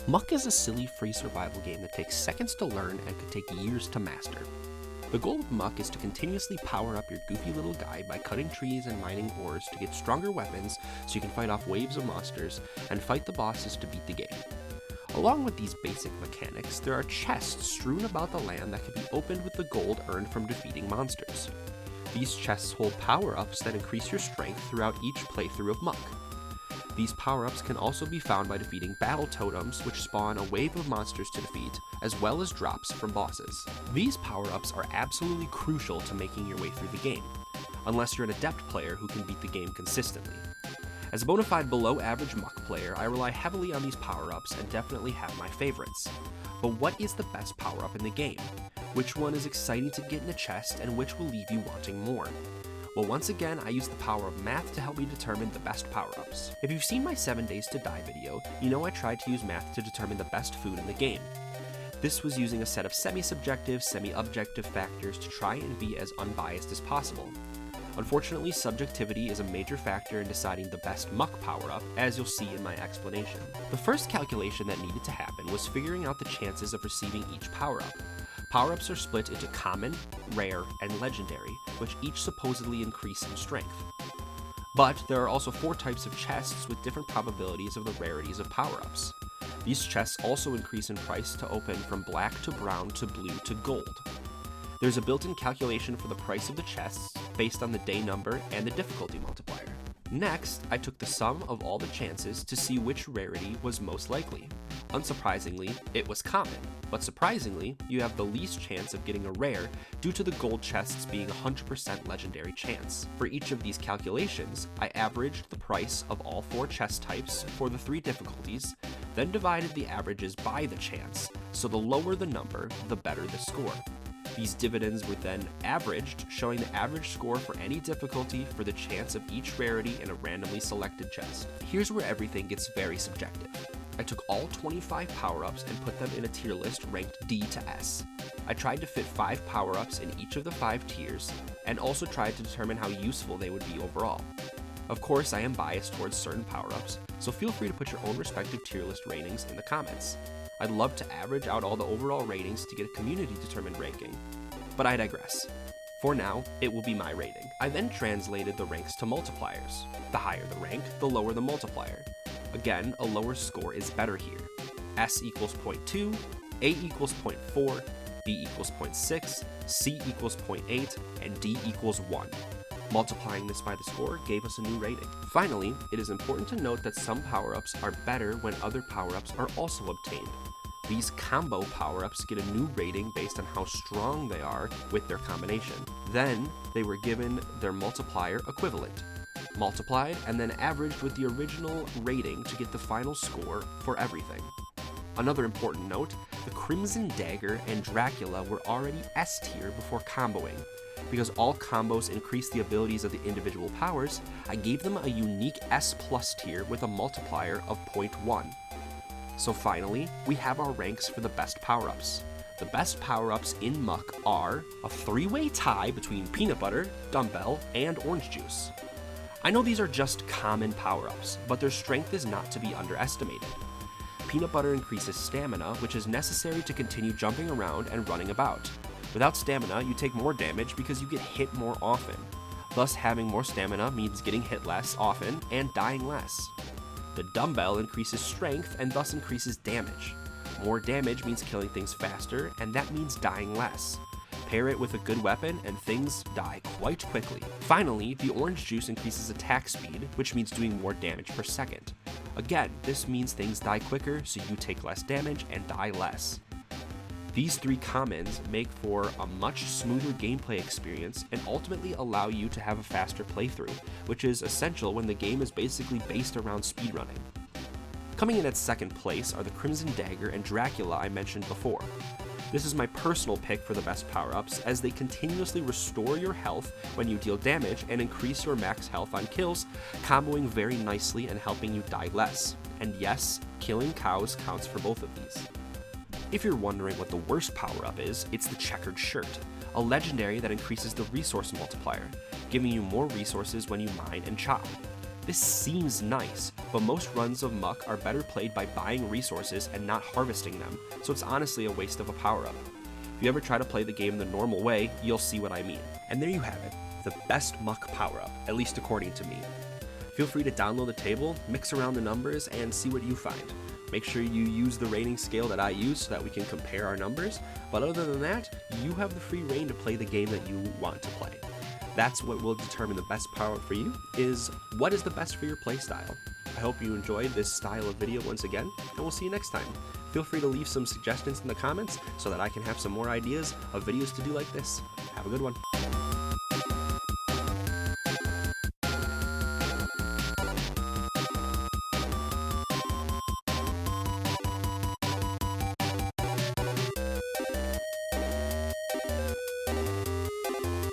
Muck is a silly free survival game that takes seconds to learn and could take years to master. The goal of Muck is to continuously power up your goofy little guy by cutting trees and mining ores to get stronger weapons so you can fight off waves of monsters and fight the bosses to beat the game. Along with these basic mechanics, there are chests strewn about the land that can be opened with the gold earned from defeating monsters. These chests hold power-ups that increase your strength throughout each playthrough of Muck. These power-ups can also be found by defeating battle totems, which spawn a wave of monsters to defeat, as well as drops from bosses. These power-ups are absolutely crucial to making your way through the game, unless you're an adept player who can beat the game consistently. As a bona fide below-average Muck player, I rely heavily on these power-ups and definitely have my favorites. But what is the best power-up in the game? Which one is exciting to get in the chest, and which will leave you wanting more? Well, once again, I use the power of math to help me determine the best power-ups. If you've seen my 7 Days to Die video, you know I tried to use math to determine the best food in the game. This was using a set of semi-subjective, semi-objective factors to try and be as unbiased as possible. Unfortunately, subjectivity is a major factor in deciding the best Muck power-up, as you'll see in my explanation. The first calculation that needed to happen was figuring out the chances of receiving each power-up. Power-ups are split into common, rare, and legendary, which each supposedly increase in strength. But there are also 4 types of chests with different probabilities of the rarities of power-ups. These chests also increase in price to open from black to brown to blue to gold. There's a built-in calculation for the price of the chests based on the day number and the difficulty multiplier. Next, I took the sum of all the chances to see which rarity was most likely. Unsurprisingly, it was common, but surprisingly, you have the least chance of getting a rare due to the gold chests being 100% legendary chance. For each of these calculations, I averaged the price of all 4 chest types for the 3 difficulties, then divided the averages by the chance, so the lower the number, the better the score. These dividends were then averaged, showing the average score for any difficulty for the chance of each rarity in a randomly selected chest. Here's where everything gets very subjective. I took all 25 power-ups and put them in a tier list ranked D to S. I tried to fit 5 power-ups in each of the 5 tiers, and also tried to determine how useful they would be overall. Of course, I am biased towards certain power-ups, so feel free to put your own respective tier list ratings in the comments. I'd love to average out all the overall ratings to get a community-determined ranking, but I digress. For now, it will be my rating. I then translated the ranks to multipliers. The higher the rank, the lower the multiplier. Again, a lower score is better here. S equals 0.2, A equals 0.4, B equals 0.6, C equals 0.8, and D equals 1. Multiplying this by the score gave us a new rating. Finally, it is important to note that some power-ups are better when other power-ups are also obtained. These combo power-ups get a new rating based on how strong they are with their combination. Then, they were given their multiplier equivalent, multiplied and then averaged with the original rating to get the final score for everything. Another important note, the Crimson Dagger and Dracula were already S tier before comboing. Because all combos increase the abilities of the individual powers, I gave them a unique S+ tier with a multiplier of 0.1. So finally, we have our ranks for the best power-ups. The best power-ups in Muck are a 3-way tie between peanut butter, dumbbell, and orange juice. I know these are just common power-ups, but their strength is not to be underestimated. Peanut butter increases stamina, which is necessary to continue jumping around and running about. Without stamina, you take more damage because you get hit more often. Thus, having more stamina means getting hit less often and dying less. The dumbbell increases strength and thus increases damage. More damage means killing things faster, and that means dying less. Pair it with a good weapon and things die quite quickly. Finally, the orange juice increases attack speed, which means doing more damage per second. Again, this means things die quicker, so you take less damage and die less. These 3 commons make for a much smoother gameplay experience and ultimately allow you to have a faster playthrough, which is essential when the game is basically based around speedrunning. Coming in at second place are the Crimson Dagger and Dracula I mentioned before. This is my personal pick for the best power-ups, as they continuously restore your health when you deal damage and increase your max health on kills, comboing very nicely and helping you die less. And yes, killing cows counts for both of these. If you're wondering what the worst power-up is, it's the Checkered Shirt, a legendary that increases the resource multiplier, giving you more resources when you mine and chop. This seems nice, but most runs of Muck are better played by buying resources and not harvesting them, so it's honestly a waste of a power-up. If you ever try to play the game the normal way, you'll see what I mean. And there you have it, the best Muck power-up, at least according to me. Feel free to download the table, mix around the numbers, and see what you find. Make sure you use the rating scale that I use so that we can compare our numbers, but other than that, you have the free reign to play the game that you want to play. That's what will determine the best power-up for you, is what is the best for your playstyle. I hope you enjoyed this style of video once again, and we'll see you next time. Feel free to leave some suggestions in the comments so that I can have some more ideas of videos to do like this. Have a good one.